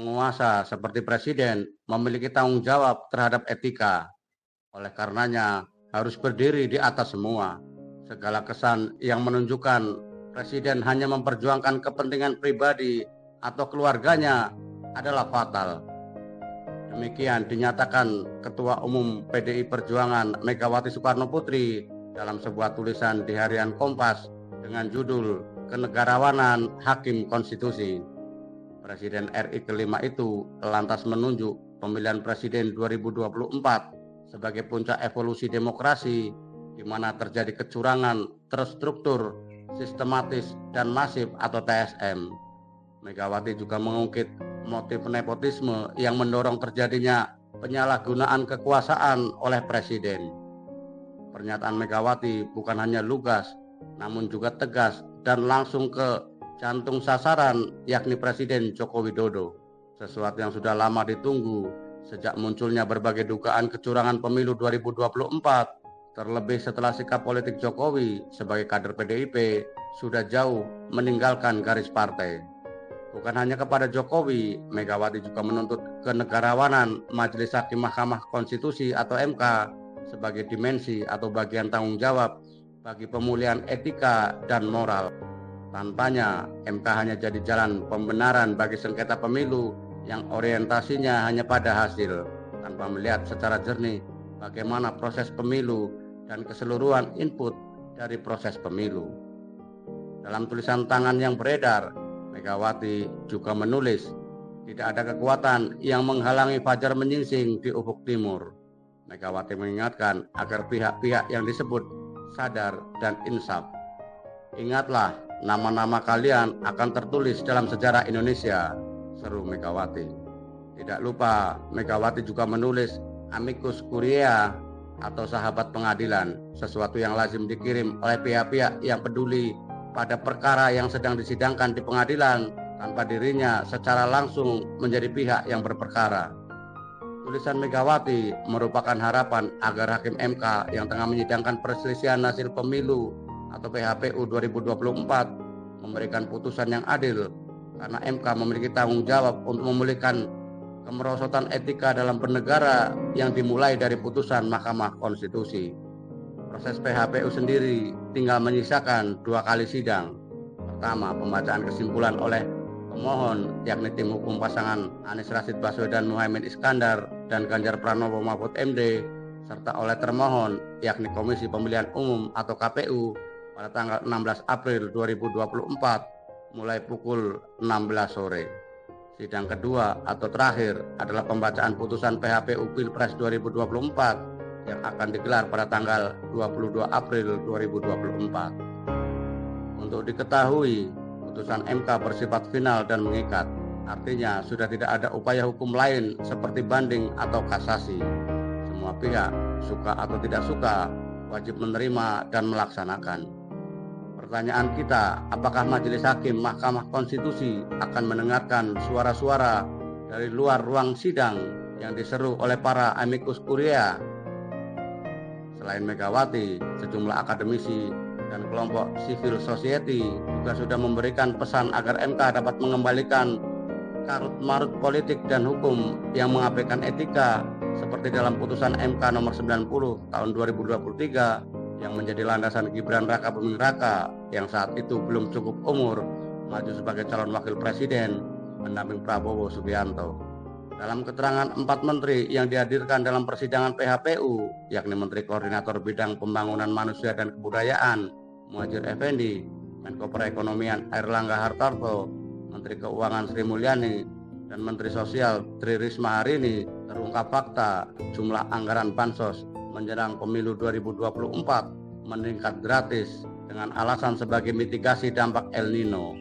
Penguasa seperti presiden memiliki tanggung jawab terhadap etika. Oleh karenanya, harus berdiri di atas semua. Segala kesan yang menunjukkan presiden hanya memperjuangkan kepentingan pribadi atau keluarganya adalah fatal. Demikian dinyatakan Ketua Umum PDI Perjuangan Megawati Soekarno Putri dalam sebuah tulisan di harian Kompas dengan judul Kenegarawanan Hakim Konstitusi. Presiden RI kelima itu lantas menunjuk pemilihan presiden 2024 sebagai puncak evolusi demokrasi di mana terjadi kecurangan terstruktur, sistematis, dan masif atau TSM. Megawati juga mengungkit motif nepotisme yang mendorong terjadinya penyalahgunaan kekuasaan oleh presiden. Pernyataan Megawati bukan hanya lugas, namun juga tegas dan langsung ke jantung sasaran, yakni Presiden Joko Widodo. Sesuatu yang sudah lama ditunggu sejak munculnya berbagai dugaan kecurangan pemilu 2024, terlebih setelah sikap politik Jokowi sebagai kader PDIP sudah jauh meninggalkan garis partai. Bukan hanya kepada Jokowi, Megawati juga menuntut kenegarawanan Majelis Hakim Mahkamah Konstitusi atau MK sebagai dimensi atau bagian tanggung jawab bagi pemulihan etika dan moral. Tanpanya, MK hanya jadi jalan pembenaran bagi sengketa pemilu yang orientasinya hanya pada hasil, tanpa melihat secara jernih bagaimana proses pemilu dan keseluruhan input dari proses pemilu. Dalam tulisan tangan yang beredar, Megawati juga menulis, tidak ada kekuatan yang menghalangi fajar menyingsing di ufuk timur. Megawati mengingatkan agar pihak-pihak yang disebut sadar dan insaf. Ingatlah, nama-nama kalian akan tertulis dalam sejarah Indonesia, seru Megawati. Tidak lupa, Megawati juga menulis amicus curiae atau sahabat pengadilan, sesuatu yang lazim dikirim oleh pihak-pihak yang peduli pada perkara yang sedang disidangkan di pengadilan tanpa dirinya secara langsung menjadi pihak yang berperkara. Tulisan Megawati merupakan harapan agar Hakim MK yang tengah menyidangkan perselisihan hasil pemilu atau PHPU 2024 memberikan putusan yang adil, karena MK memiliki tanggung jawab untuk memulihkan kemerosotan etika dalam bernegara yang dimulai dari putusan Mahkamah Konstitusi. Proses PHPU sendiri tinggal menyisakan 2 kali sidang. Pertama, pembacaan kesimpulan oleh pemohon, yakni tim hukum pasangan Anies Rashid Baswedan Muhaimin Iskandar dan Ganjar Pranowo Mahfud MD, serta oleh termohon, yakni Komisi Pemilihan Umum atau KPU, pada tanggal 16 April 2024 mulai pukul 16 sore. Sidang kedua atau terakhir adalah pembacaan putusan PHPU Pilpres 2024 yang akan digelar pada tanggal 22 April 2024. Untuk diketahui, putusan MK bersifat final dan mengikat. Artinya sudah tidak ada upaya hukum lain seperti banding atau kasasi. Semua pihak, suka atau tidak suka, wajib menerima dan melaksanakan. Pertanyaan kita, apakah Majelis Hakim Mahkamah Konstitusi akan mendengarkan suara-suara dari luar ruang sidang yang diseru oleh para amicus curiae? Selain Megawati, sejumlah akademisi dan kelompok civil society juga sudah memberikan pesan agar MK dapat mengembalikan karut-marut politik dan hukum yang mengabaikan etika, seperti dalam putusan MK nomor 90 tahun 2023 yang menjadi landasan Gibran Raka Buming Raka yang saat itu belum cukup umur maju sebagai calon wakil presiden pendamping Prabowo Subianto. Dalam keterangan 4 menteri yang dihadirkan dalam persidangan PHPU, yakni Menteri Koordinator Bidang Pembangunan Manusia dan Kebudayaan Muhadjir Effendi, Menko Perekonomian Airlangga Hartarto, Menteri Keuangan Sri Mulyani, dan Menteri Sosial Tri Risma hari ini terungkap fakta jumlah anggaran bansos menjelang pemilu 2024 meningkat gratis dengan alasan sebagai mitigasi dampak El Nino.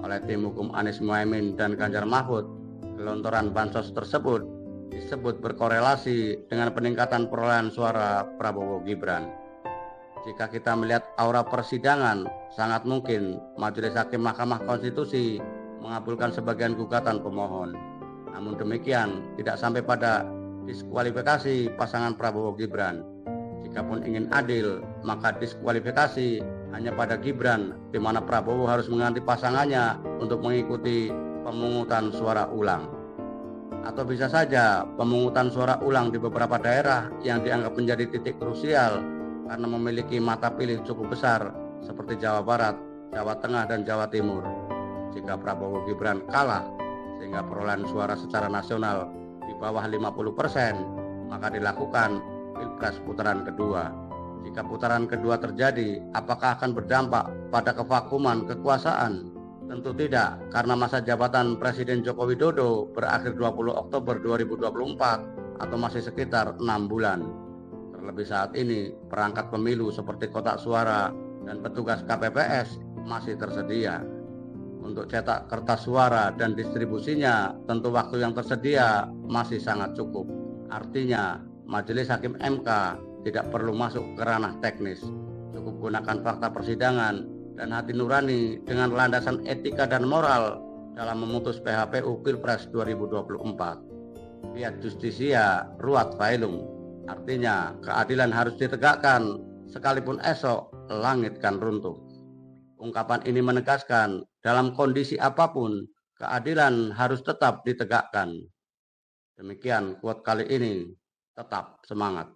Oleh tim hukum Anies Muhaimin dan Ganjar Mahfud, gelontoran bansos tersebut disebut berkorelasi dengan peningkatan perolehan suara Prabowo Gibran. Jika kita melihat aura persidangan, sangat mungkin Majelis Hakim Mahkamah Konstitusi mengabulkan sebagian gugatan pemohon. Namun demikian, tidak sampai pada diskualifikasi pasangan Prabowo Gibran. Jikapun ingin adil, maka diskualifikasi hanya pada Gibran, di mana Prabowo harus mengganti pasangannya untuk mengikuti pemungutan suara ulang. Atau bisa saja pemungutan suara ulang di beberapa daerah yang dianggap menjadi titik krusial karena memiliki mata pilih cukup besar seperti Jawa Barat, Jawa Tengah, dan Jawa Timur. Jika Prabowo Gibran kalah sehingga perolehan suara secara nasional di bawah 50%, maka dilakukan Pilpres putaran kedua. Jika putaran kedua terjadi, apakah akan berdampak pada kevakuman kekuasaan? Tentu tidak, karena masa jabatan Presiden Joko Widodo berakhir 20 Oktober 2024 atau masih sekitar 6 bulan. Terlebih saat ini, perangkat pemilu seperti kotak suara dan petugas KPPS masih tersedia. Untuk cetak kertas suara dan distribusinya, tentu waktu yang tersedia masih sangat cukup. Artinya, Majelis Hakim MK tidak perlu masuk ke ranah teknis. Cukup gunakan fakta persidangan dan hati nurani dengan landasan etika dan moral dalam memutus PHPU Pilpres 2024. Fiat justisia ruat caelum, artinya keadilan harus ditegakkan sekalipun esok langit kan runtuh. Ungkapan ini menegaskan dalam kondisi apapun keadilan harus tetap ditegakkan. Demikian quote kali ini, tetap semangat.